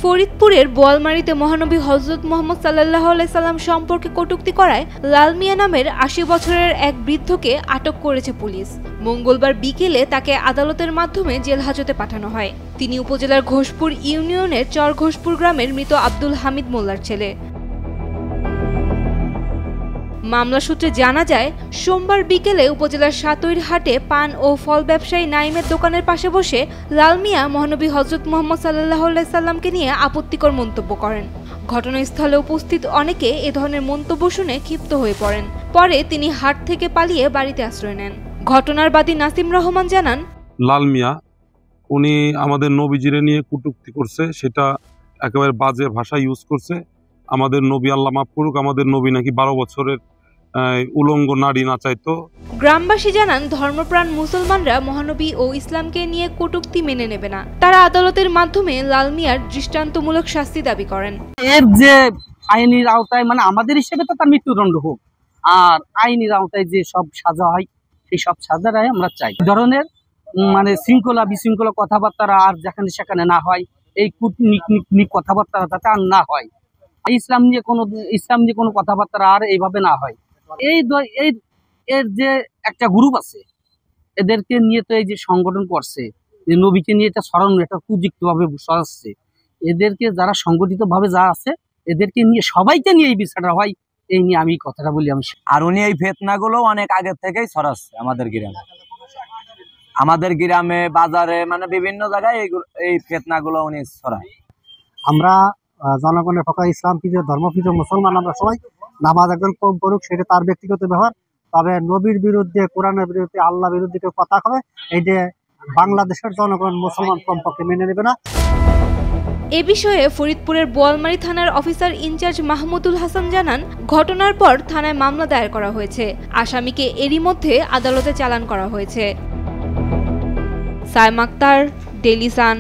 ফরিদপুরের বোয়ালমারীতে মহানবী হযরত মুহাম্মদ সাল্লাল্লাহু আলাইহি সাল্লাম সম্পর্কে কটূক্তি করায় লাল মিয়া নামের ৮০ বছরের এক বৃদ্ধকে আটক করেছে পুলিশ। মঙ্গলবার বিকেলে তাকে আদালতের মাধ্যমে জেলহাজতে পাঠানো হয়। তিনি উপজেলার ঘোষপুর ইউনিয়নের চর ঘোষপুর গ্রামের মৃত আব্দুল হামিদ মোল্লার ছেলে। মামলা সূত্রে জানা যায়, সোমবার বিকেলে উপজেলার সাতইর হাটে পান ও ফল ব্যবসায়ী নাইমের দোকানের পাশে বসে লাল মিয়া মহানবী হযরত মুহাম্মদ সাল্লাল্লাহু আলাইহি সাল্লামকে নিয়ে আপত্তিকর মন্তব্য করেন। ঘটনাস্থলে উপস্থিত অনেকে এ ধরনের মন্তব্য শুনে ক্ষিপ্ত হয়ে পড়েন। পরে তিনি হাট থেকে পালিয়ে বাড়িতে আশ্রয় নেন। ঘটনার বাদী নাসিম রহমান জানান, লাল মিয়া উনি আমাদের নবীজিরে নিয়ে কটূক্তি করছে, সেটা একেবারে বাজে ভাষা ইউজ করছে। আমাদের নবী, আল্লাহ মাফ করুক, আমাদের নবী নাকি 12 বছরের উলঙ্গ নারী নাচাইতো। গ্রামবাসী জানান, ধর্মপ্রাণ মুসলমানরা মহানবী ও ইসলামকে নিয়ে কটূক্তি মেনে নেবে না। তারা আদালতের মাধ্যমে লাল মিয়ার দৃষ্টান্তমূলক শাস্তি দাবি করেন। এর যে আইনের আওতায়, মানে আমাদের হিসেবে তো তার মৃত্যুদণ্ড হোক, আর আইনের আওতায় যে সব সাজা হয় সেই সব সাজাটাই আমরা চাই। ধরনের মানে শৃঙ্খলা বিশৃঙ্খলা কথাবার্তা আর যেখানে সেখানে না হয়, এই কূটনীতিক কথাবার্তা যাতে আর না হয়, ইসলাম নিয়ে কোনো কথাবার্তা আর এইভাবে না হয়। এর যে একটা গ্রুপ আছে, এদেরকে নিয়ে তো এই যে সংগঠন করছে, যে নবীকে নিয়ে এটা সরানো, এটা কুযুক্তি ভাবে সরাচ্ছে। এদেরকে যারা সংগঠিত ভাবে যা আছে, এদেরকে নিয়ে সবাইকে নিয়ে এই বিষয়টা হয়, এই নিয়ে আমি কথাটা বলি। আর উনি এই ফেতনাগুলো অনেক আগের থেকেই ছড়াচ্ছে আমাদের গ্রামে বাজারে, মানে বিভিন্ন জায়গায় এই ফেতনাগুলো উনি ছড়ায়। আমরা জনগণের পক্ষে ইসলাম প্রিয়, ধর্মপ্রিয় মুসলমান, আমরা সবাই নামাজ একজন কম করুক, সেটা তার ব্যক্তিগত ব্যাপার। তবে নবীর বিরুদ্ধে, কোরআনের বিরুদ্ধে, আল্লাহ বিরুদ্ধে কেউ কথা হবে, এই যে বাংলাদেশের জনগণ মুসলমান কমপক্ষে মেনে নেবে না। এ বিষয়ে ফরিদপুরের বোয়ালমারী থানার অফিসার ইনচার্জ মাহমুদুল হাসান জানান, ঘটনার পর থানায় মামলা দায়ের করা হয়েছে। আসামিকে এরই মধ্যে আদালতে চালান করা হয়েছে। Saim Akter, Daily Sun.